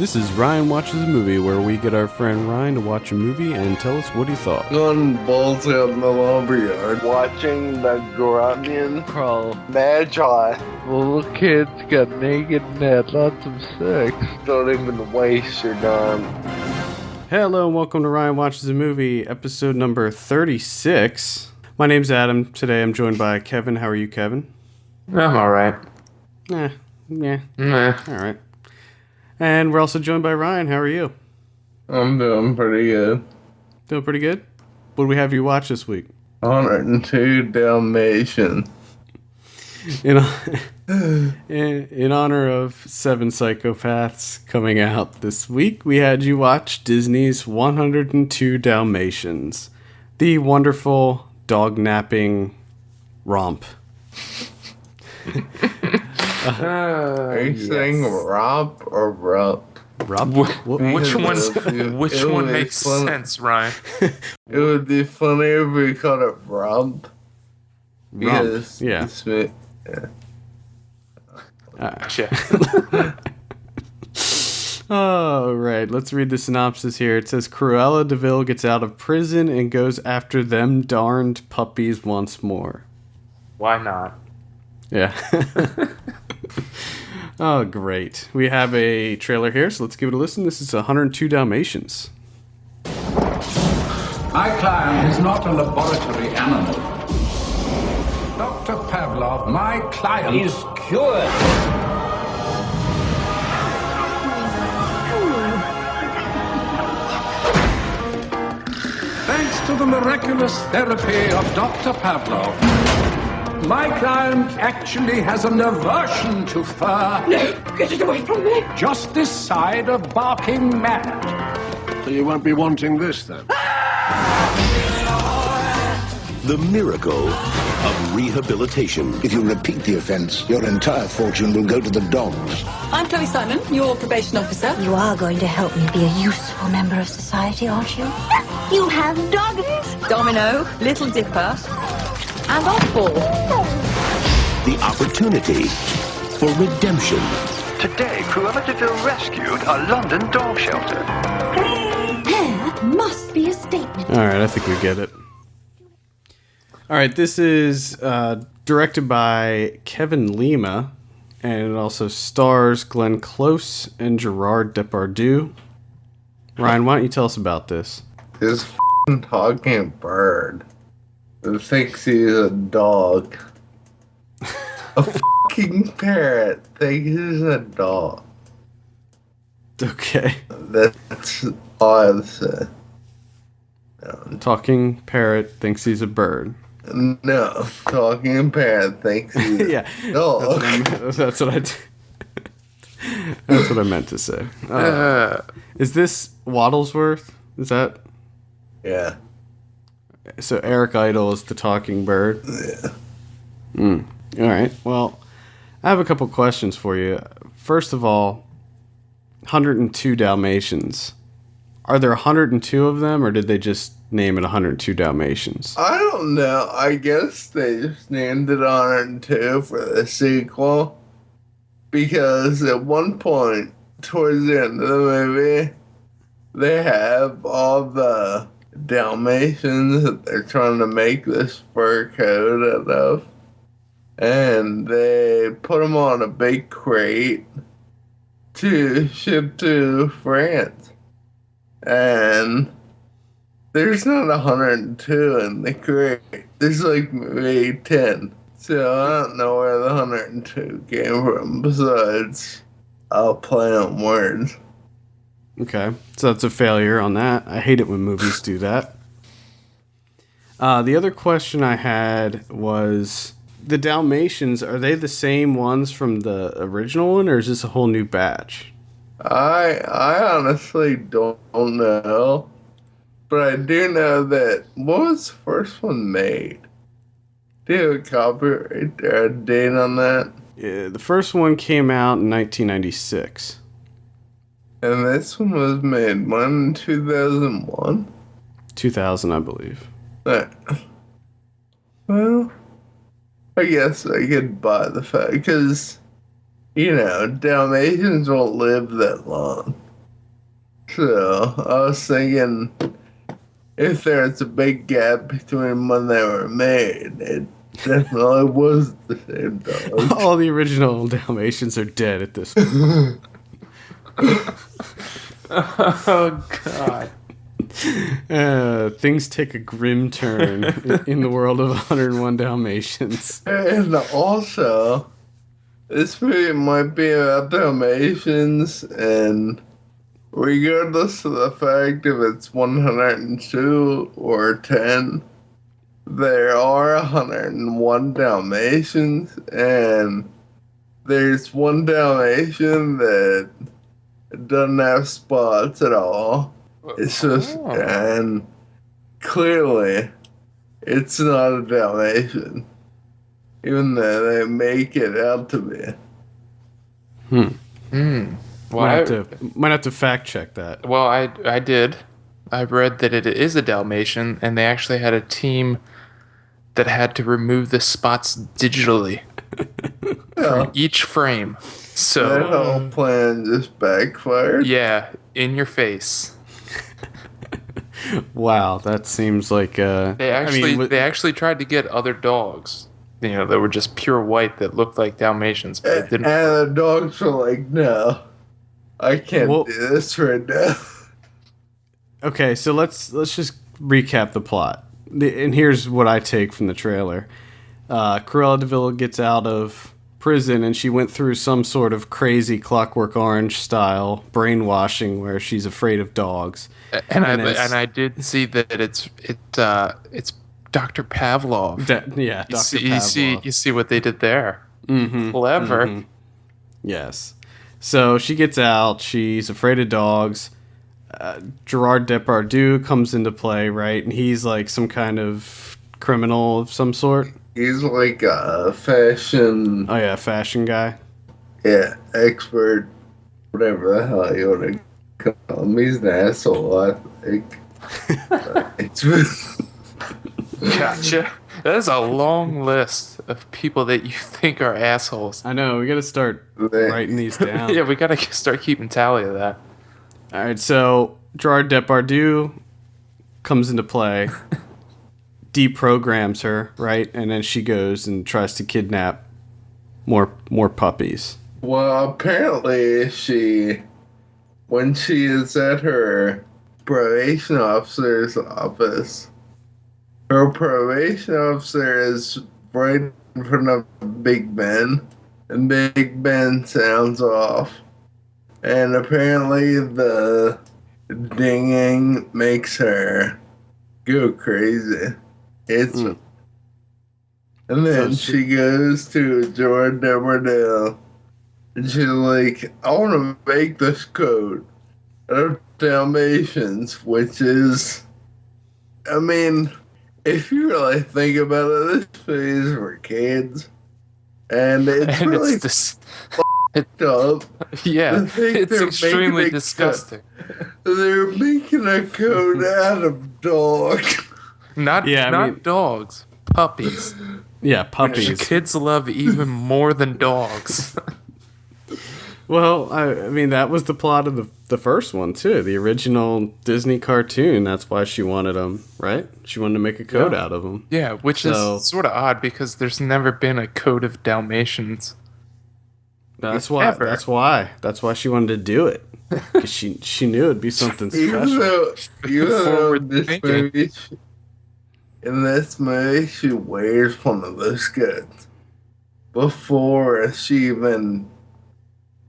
This is Ryan Watches a Movie, where we get our friend Ryan to watch a movie and tell us what he thought. Going balls out in the lumberyard, watching the grunion crawl magi. Little kids got naked and had lots of sex. Don't even waste your time. Hello and welcome to Ryan Watches a Movie, episode number 36. My name's Adam. Today I'm joined by Kevin. How are you, Kevin? I'm alright. Alright. And we're also joined by Ryan. How are you? I'm doing pretty good. Doing pretty good? What do we have you watch this week? 102 Dalmatians. In honor of Seven Psychopaths coming out this week, we had you watch Disney's 102 Dalmatians, the wonderful dog-napping romp. Are you saying romp or rump? Romp? Which one makes sense, Ryan? It would be funny if we called it rump. Because yeah. Gotcha. All right, let's read the synopsis here. It says, Cruella de Vil gets out of prison and goes after them darned puppies once more. Why not? Yeah. Oh, great. We have a trailer here, so let's give it a listen. This is 102 Dalmatians. My client is not a laboratory animal. Dr. Pavlov, my client is cured. Thanks to the miraculous therapy of Dr. Pavlov, my client actually has an aversion to fur. No, get it away from me. Just this side of barking mad. So you won't be wanting this then? The miracle of rehabilitation. If you repeat the offense, your entire fortune will go to the dogs. I'm Chloe Simon, your probation officer. You are going to help me be a useful member of society, aren't you? You have doggies. Domino, Little Dipper, and Oddball. The opportunity for redemption. Today, Cruella de Vil rescued a London dog shelter. There must be a statement. All right, I think we get it. All right, this is directed by Kevin Lima, and it also stars Glenn Close and Gerard Depardieu. Ryan, why don't you tell us about this? This f***ing talking bird that thinks he's a dog. A f***ing parrot thinks he's a dog. Okay. That's all I've said. Talking parrot thinks he's a bird. No, talking parrot thinks he's Yeah, a dog. that's what I meant to say. Is this Waddlesworth? Is that? Yeah. So Eric Idle is the talking bird? Yeah. All right. Well, I have a couple questions for you. First of all, 102 Dalmatians. Are there 102 of them, or did they just name it 102 Dalmatians? I don't know. I guess they just named it 102 for the sequel. Because at one point, towards the end of the movie, they have all the Dalmatians that they're trying to make this fur coat out of. And they put them on a big crate to ship to France. And there's not 102 in the crate. There's like maybe 10. So I don't know where the 102 came from besides I'll play on words. Okay, so that's a failure on that. I hate it when movies do that. The other question I had was, the Dalmatians, are they the same ones from the original one, or is this a whole new batch? I honestly don't know. But I do know that, what was the first one made? Do you have a copyright or a date on that? Yeah, the first one came out in 1996. And this one was made when, in 2001? 2000, I believe. Well, I guess I could buy the fact, because, you know, Dalmatians won't live that long. So I was thinking, if there's a big gap between when they were made, it definitely was the same dog. All the original Dalmatians are dead at this point. Oh, God. Things take a grim turn in the world of 101 Dalmatians. And also, this movie might be about Dalmatians, and regardless of the fact if it's 102 or 10, there are 101 Dalmatians, and there's one Dalmatian that doesn't have spots at all. It's just, and clearly, it's not a Dalmatian, even though they make it out to be. Well, Might have to fact check that. Well, I did. I read that it is a Dalmatian, and they actually had a team that had to remove the spots digitally from each frame. So that whole plan just backfired. Yeah, in your face. Wow, that seems like They actually tried to get other dogs, that were just pure white that looked like Dalmatians, but it didn't. And the dogs were like, "No, I can't do this right now." Okay, so let's just recap the plot. And here's what I take from the trailer. Cruella de Vil gets out of prison, and she went through some sort of crazy Clockwork Orange style brainwashing where she's afraid of dogs. And I did see that it's Dr. Pavlov. Dr. Pavlov. You see what they did there. Mm-hmm, Clever. Mm-hmm. Yes. So she gets out. She's afraid of dogs. Gerard Depardieu comes into play, right? And he's like some kind of criminal of some sort. He's like a fashion... Oh, yeah, fashion guy. Yeah, expert. Whatever the hell you want to call him. He's an asshole, I think. Gotcha. That is a long list of people that you think are assholes. I know. We got to start writing these down. Yeah, we got to start keeping tally of that. All right, so Gerard Depardieu comes into play, deprograms her, right? And then she goes and tries to kidnap more puppies. Well, apparently when she is at her probation officer's office, her probation officer is right in front of Big Ben, and Big Ben sounds off. And apparently the dinging makes her go crazy. And then she goes to Gerard Depardieu, and she's like, "I want to make this code of Dalmatians," which is, I mean, if you really think about it, this movie is for kids. And it's really fucked up. Yeah, it's extremely disgusting. They're making a code out of dogs. Not dogs, puppies. Yeah, puppies. Which kids love even more than dogs. Well, I mean, that was the plot of the first one, too. The original Disney cartoon. That's why she wanted them, right? She wanted to make a code out of them. Yeah, which is sort of odd because there's never been a code of Dalmatians. That's why. Ever. That's why she wanted to do it. Because she knew it'd be something special. Even though in this movie, she wears one of those coats before she even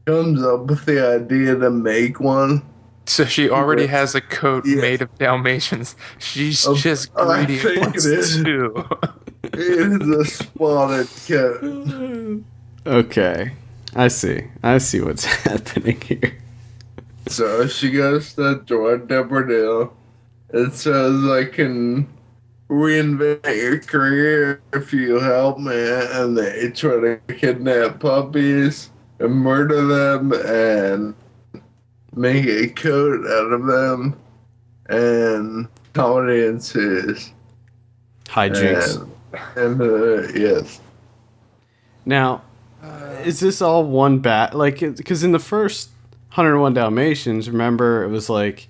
comes up with the idea to make one. So she already has a coat made of Dalmatians. She's just greedy too. It is a spotted coat. Okay. I see what's happening here. So she goes to Gerard Depardieu. It says, "I can reinvent your career if you help me," and they try to kidnap puppies and murder them and make a coat out of them, and comedy ensues. Hijinks. And yes. Now, is this all one bat? Like, because in the first 101 Dalmatians, remember, it was like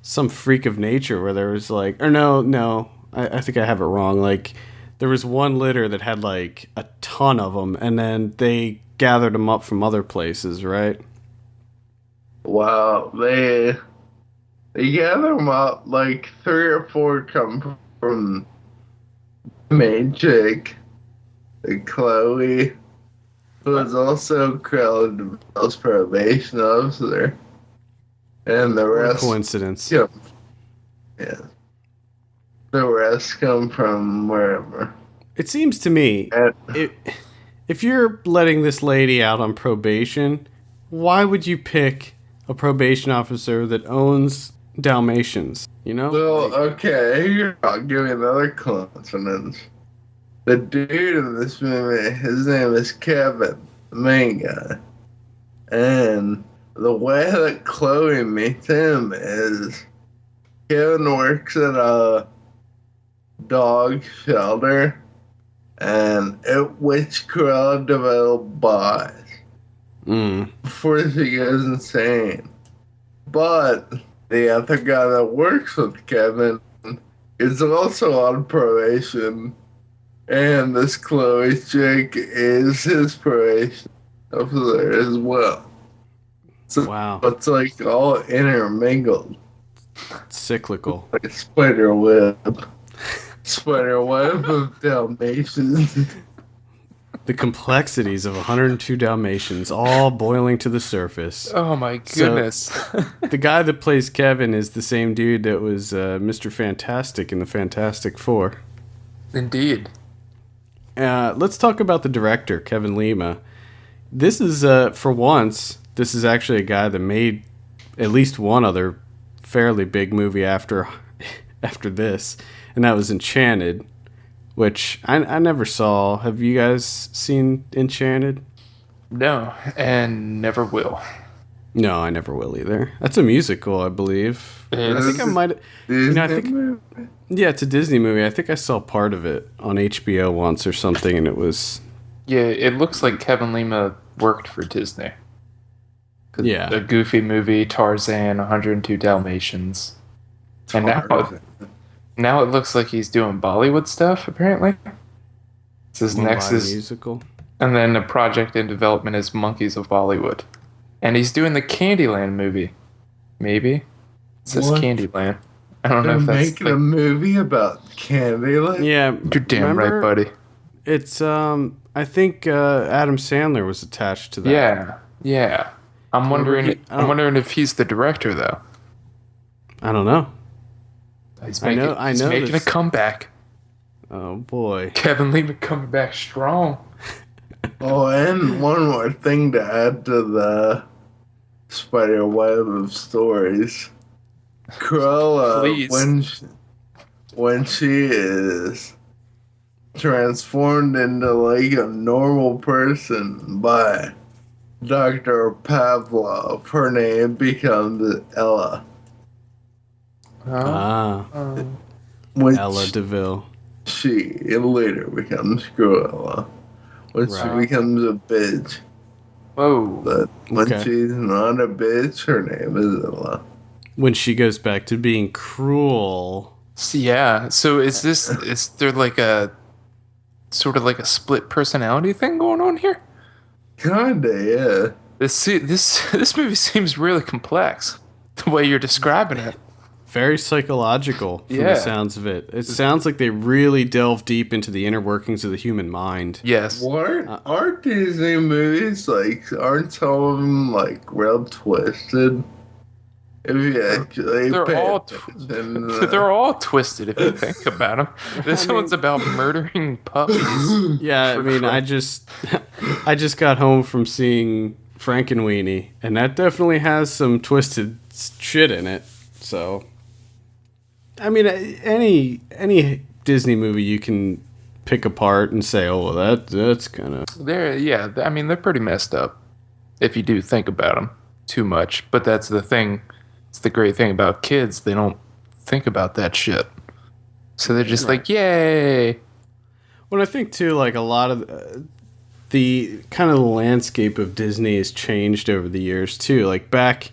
some freak of nature where there was like, or no, I think I have it wrong. Like, there was one litter that had like a ton of them, and then they gathered them up from other places, right? Wow, they gather them up, like 3 or 4 come from main chick, Chloe, who was also Krell's probation officer, and the rest Coincidence. Yeah, the rest come from wherever. It seems to me, if you're letting this lady out on probation, why would you pick a probation officer that owns Dalmatians? You know? Well, okay, I'll give you another coincidence. The dude in this movie, his name is Kevin, the main guy. And the way that Chloe meets him is Kevin works at a dog shelter, and which Cruella DeVille buys before she goes insane. But the other guy that works with Kevin is also on probation, and this Chloe chick is his probation officer as well. So wow. It's like all intermingled. Cyclical. Like a spider web. Spider web of Dalmatians. The complexities of 102 Dalmatians all boiling to the surface. Oh my goodness. So, the guy that plays Kevin is the same dude that was Mr. Fantastic in the Fantastic Four. Indeed. Let's talk about the director, Kevin Lima. This is, for once, this is actually a guy that made at least one other fairly big movie after this, and that was Enchanted, which I never saw. Have you guys seen Enchanted? No, and never will. No, I never will either. That's a musical, I believe. I think I might. Yeah, it's a Disney movie. I think I saw part of it on HBO once or something, and it was. Yeah, it looks like Kevin Lima worked for Disney. Yeah, a Goofy movie, Tarzan, 102 Dalmatians, and now it looks like he's doing Bollywood stuff. Apparently, his next is musical, and then a project in development is Monkeys of Bollywood, and he's doing the Candyland movie. Maybe it says Candyland. I don't know if that's making a movie about Candyland. Yeah, you're damn right, buddy. It's I think Adam Sandler was attached to that. Yeah. I'm wondering if he's the director though. I don't know. He's making a comeback. Oh boy, Kevin Lima coming back strong. Oh, and one more thing to add to the spider web of stories. Cruella, when she is transformed into like a normal person by Dr. Pavlov, her name becomes Ella. Ella DeVille. She later becomes Cruella. When she becomes a bitch. Whoa. But when she's not a bitch, her name is Ella. When she goes back to being cruel. Yeah. So is there like a sort of like a split personality thing going on here? Kinda, yeah. This movie seems really complex, the way you're describing it. Very psychological from the sounds of it. It sounds like they really delve deep into the inner workings of the human mind. Yes. Aren't Disney movies, like, aren't some of them, like, real twisted? If you actually they're all twisted if you think about them. This one's about murdering puppies. Yeah, I mean, I just got home from seeing Frankenweenie, and that definitely has some twisted shit in it. So, I mean, any Disney movie you can pick apart and say, oh, well, that's kind of I mean, they're pretty messed up if you do think about them too much. But that's the thing. It's the great thing about kids. They don't think about that shit. So they're just like, yay. Well, I think, too, like, a lot of the kind of the landscape of Disney has changed over the years too. Like back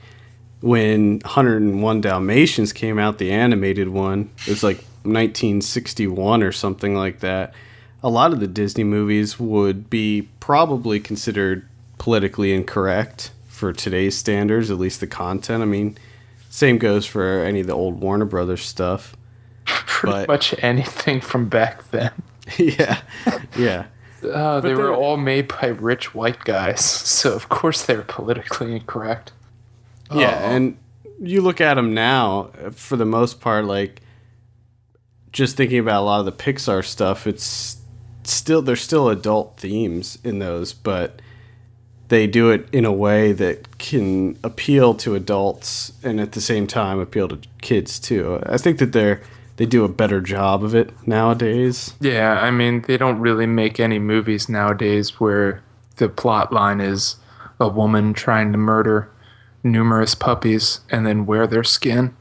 when 101 Dalmatians came out, the animated one, it was like 1961 or something like that. A lot of the Disney movies would be probably considered politically incorrect for today's standards, at least the content. I mean, same goes for any of the old Warner Brothers stuff. Pretty much anything from back then. Yeah. They were all made by rich white guys, so of course they were politically incorrect. Yeah, and you look at them now, for the most part, like, just thinking about a lot of the Pixar stuff, there's still adult themes in those, but they do it in a way that can appeal to adults and at the same time appeal to kids too. I think that they do a better job of it nowadays. Yeah, I mean, they don't really make any movies nowadays where the plot line is a woman trying to murder numerous puppies and then wear their skin.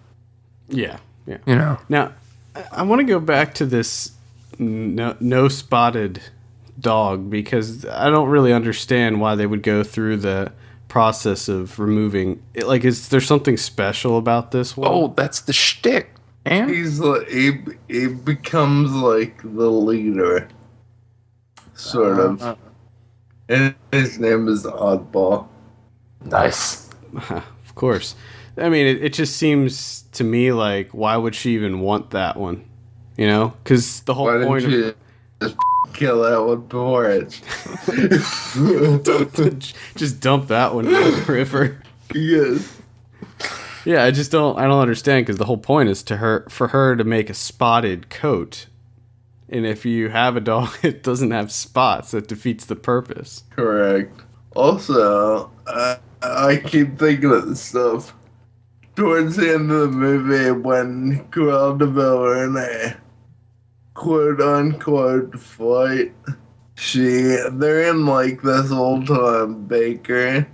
Yeah. You know. Now, I want to go back to this no spotted dog, because I don't really understand why they would go through the process of removing it. Like, is there something special about this one? Oh, that's the shtick. And He's like, he becomes like the leader, sort of. And his name is Oddball. nice. Of course. I mean, it just seems to me like, why would she even want that one? You know? Because the whole Why point didn't of... you just kill that one before it? just dump that one in the river. Yes. Yeah, I don't understand, because the whole point is for her to make a spotted coat. And if you have a dog that doesn't have spots, that defeats the purpose. Correct. Also, I keep thinking of this stuff. Towards the end of the movie, when Cruella de Vil are in a quote-unquote fight, they're in like this old-time bakery,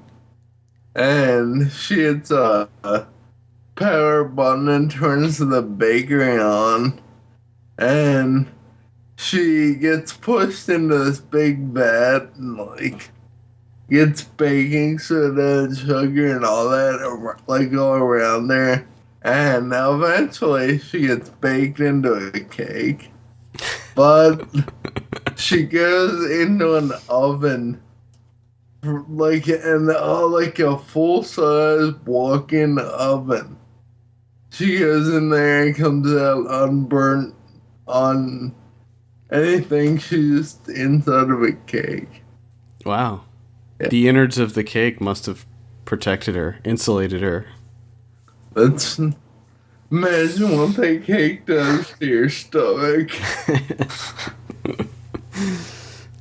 and she hits a power button and turns the bakery on, and she gets pushed into this big vat and like gets baking soda and sugar and all that like all around there, and now eventually she gets baked into a cake, but she goes into an oven, like a full-size walk-in oven. She goes in there and comes out unburnt on anything. She's just inside of a cake. Wow. Yeah. The innards of the cake must have protected her, insulated her. That's... Imagine what that cake does to your stomach.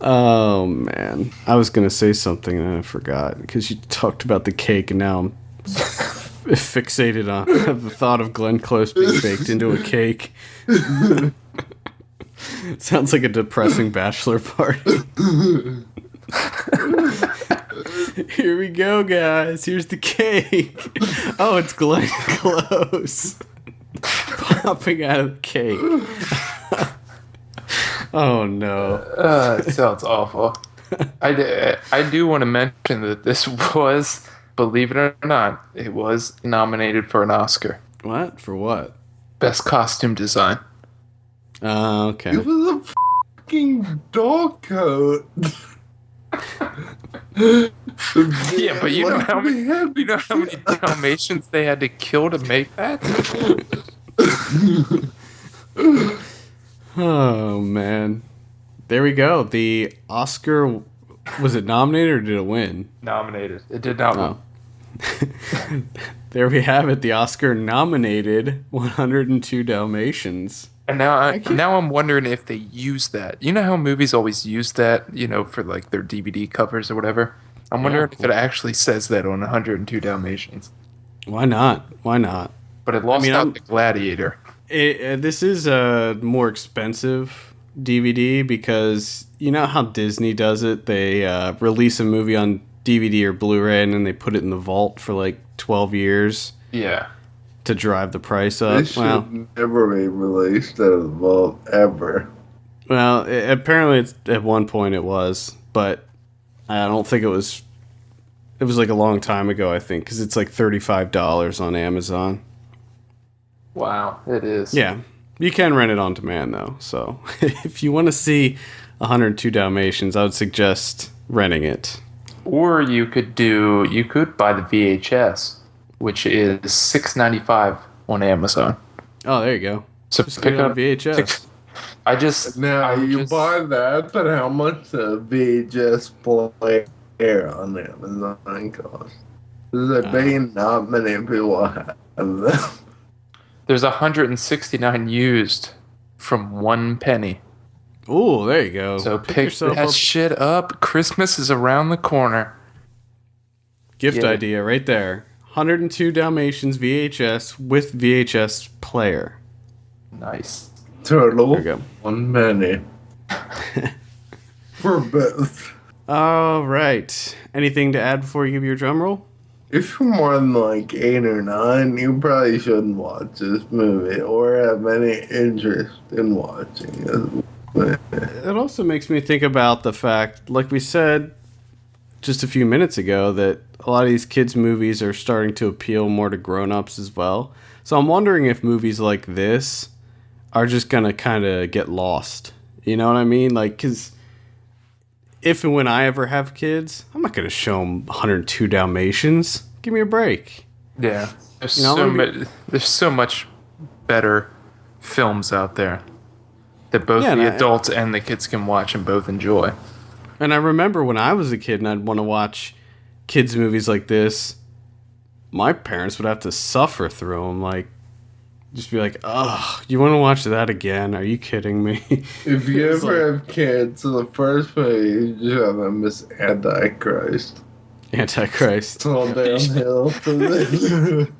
Oh, man. I was going to say something and I forgot, because you talked about the cake, and now I'm fixated on the thought of Glenn Close being baked into a cake. Sounds like a depressing bachelor party. Here we go, guys. Here's the cake. Oh, it's Glenn Close popping out of the cake. Oh no. It sounds awful. I do want to mention that this was, believe it or not, it was nominated for an Oscar. What? For what? Best costume design. Okay. It was a fucking dog coat. Yeah, but you know how many Dalmatians they had to kill to make that? Oh man. There we go. The Oscar, was it nominated or did it win? Nominated. It did not win. There we have it. The Oscar nominated 102 Dalmatians. And now I'm wondering if they use that. You know how movies always use that, for like their DVD covers or whatever? I'm wondering if it actually says that on 102 Dalmatians. Why not? But it lost out to Gladiator. This is a more expensive DVD, because you know how Disney does it? They release a movie on DVD or Blu-ray and then they put it in the vault for like 12 years. Yeah. To drive the price up. This should never be released out of the vault, ever. Well, apparently at one point it was, but I don't think it was. It was like a long time ago, I think, because it's like $35 on Amazon. Wow, it is. Yeah, you can rent it on demand though. So if you want to see 102 Dalmatians, I would suggest renting it. Or you could buy the VHS, which is $6.95 on Amazon. Oh, there you go. So just pick get it on up VHS. Buy that, but how much the VHS player on Amazon cost? There's not many people have them. There's 169 used from 1 penny. Oh, there you go. So pick that shit up. Christmas is around the corner. Gift idea right there. 102 Dalmatians VHS with VHS player. Nice. Total. There you go. 1 penny. For both. All right. Anything to add before you give your drum roll? If you're more than like 8 or 9, you probably shouldn't watch this movie or have any interest in watching it. It also makes me think about the fact, like we said just a few minutes ago, that a lot of these kids' movies are starting to appeal more to grown-ups as well. So I'm wondering if movies like this are just going to kind of get lost. You know what I mean? Like, because if and when I ever have kids, I'm not going to show them 102 Dalmatians. Give me a break. Yeah. There's so much better films out there that both the adults and the kids can watch and both enjoy. And I remember when I was a kid and I'd want to watch kids' movies like this, my parents would have to suffer through them. Like, just be like, "Ugh, you want to watch that again? Are you kidding me?" If you ever have kids, the first movie you should have them is Antichrist. Antichrist. It's all downhill from this.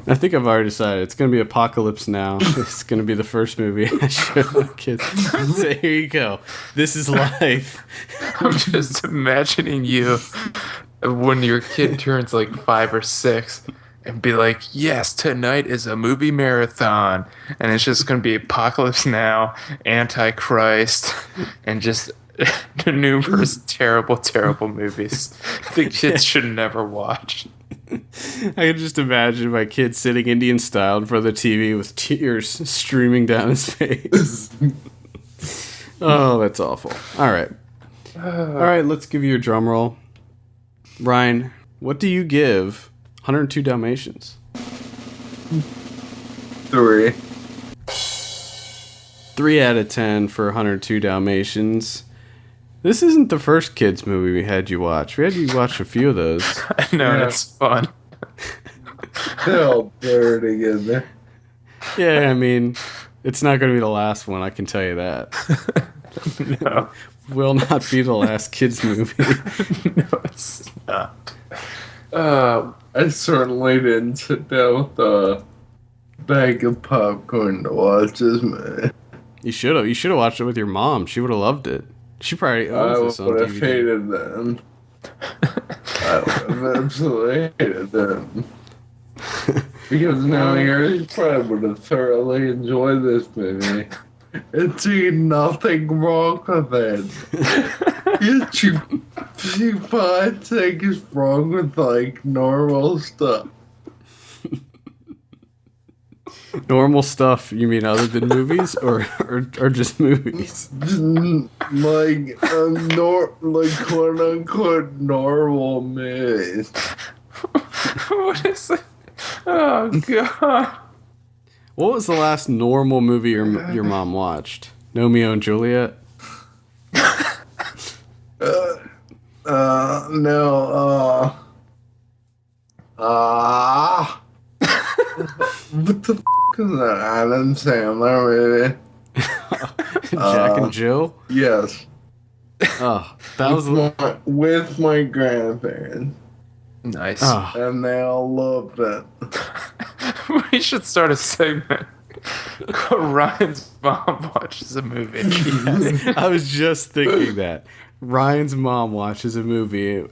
I think I've already decided it's going to be Apocalypse Now. It's going to be the first movie I show my kids. So here you go. This is life. I'm just imagining you when your kid turns like 5 or 6 and be like, yes, tonight is a movie marathon. And it's just going to be Apocalypse Now, Antichrist, and just numerous terrible, terrible movies the kids should never watch. I can just imagine my kid sitting Indian style in front of the TV with tears streaming down his face. Oh, that's awful. All right. Let's give you your drum roll. Ryan, what do you give 102 Dalmatians? 3. 3 out of 10 for 102 Dalmatians. This isn't the first kids movie we had you watch. We had you watch a few of those. I know, it's fun. They're all dirty in there. Yeah, I mean, it's not going to be the last one, I can tell you that. No. Will not be the last kids movie. No, it's not. I certainly didn't sit down with a bag of popcorn to watch this movie. You should have. You should have watched it with your mom. She would have loved it. She probably owns this on I would have DVD. hated them. I would have absolutely hated them. Because now you probably would have thoroughly enjoyed this movie. And see nothing wrong with it. Yet she finds things wrong with like normal stuff. Normal stuff, you mean other than movies or just movies? Like quote unquote normal movies. What is it? Oh god. What was the last normal movie your mom watched? Romeo and Juliet? No. What the f*** is that Adam Sandler movie? Jack and Jill? Yes. Oh, that was with my grandparents. Nice. Oh. And they all loved it. We should start a segment called Ryan's Mom Watches a Movie. Yeah, I was just thinking that. Ryan's mom watches a movie,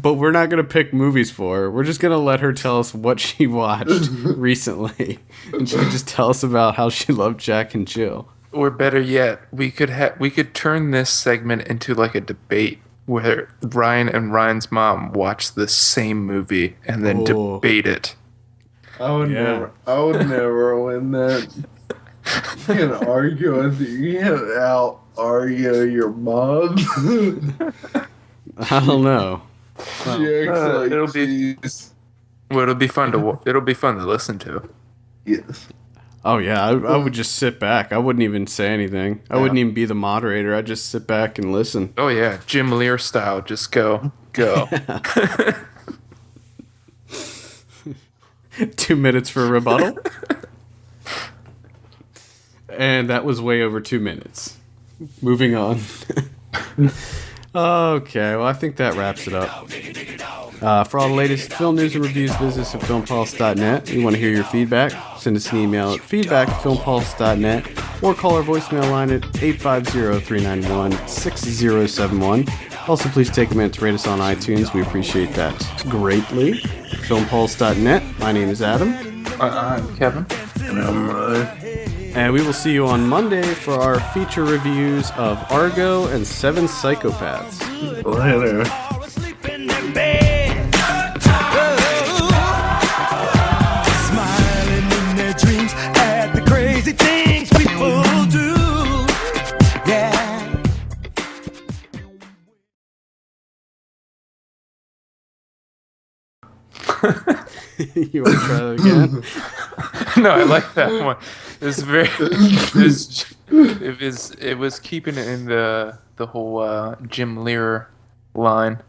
but we're not going to pick movies for her. We're just going to let her tell us what she watched recently. And she can just tell us about how she loved Jack and Jill. Or better yet, we could turn this segment into like a debate where Ryan and Ryan's mom watch the same movie and then debate it. I would never win that. You can argue with you can out argue your mom. I don't know. It'll be fun to listen to. Yes. Oh yeah, I would just sit back. I wouldn't even say anything. I wouldn't even be the moderator. I'd just sit back and listen. Oh yeah, Jim Lear style. Just go. 2 minutes for a rebuttal. And that was way over 2 minutes. Moving on. Okay, well, I think that wraps it up. For all the latest film news and reviews, visit us at filmpulse.net. We want to hear your feedback. Send us an email at feedback@filmpulse.net or call our voicemail line at 850-391-6071. Also, please take a minute to rate us on iTunes. We appreciate that greatly. Filmpulse.net. My name is Adam. I'm Kevin. And I'm And we will see you on Monday for our feature reviews of Argo and Seven Psychopaths. Later. Smiling in their dreams at the crazy things people do. Yeah. You want to try that again? No, I like that one. It was it was keeping it in the whole Jim Lear line.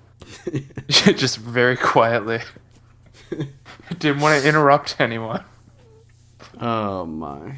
Just very quietly. Didn't want to interrupt anyone. Oh my.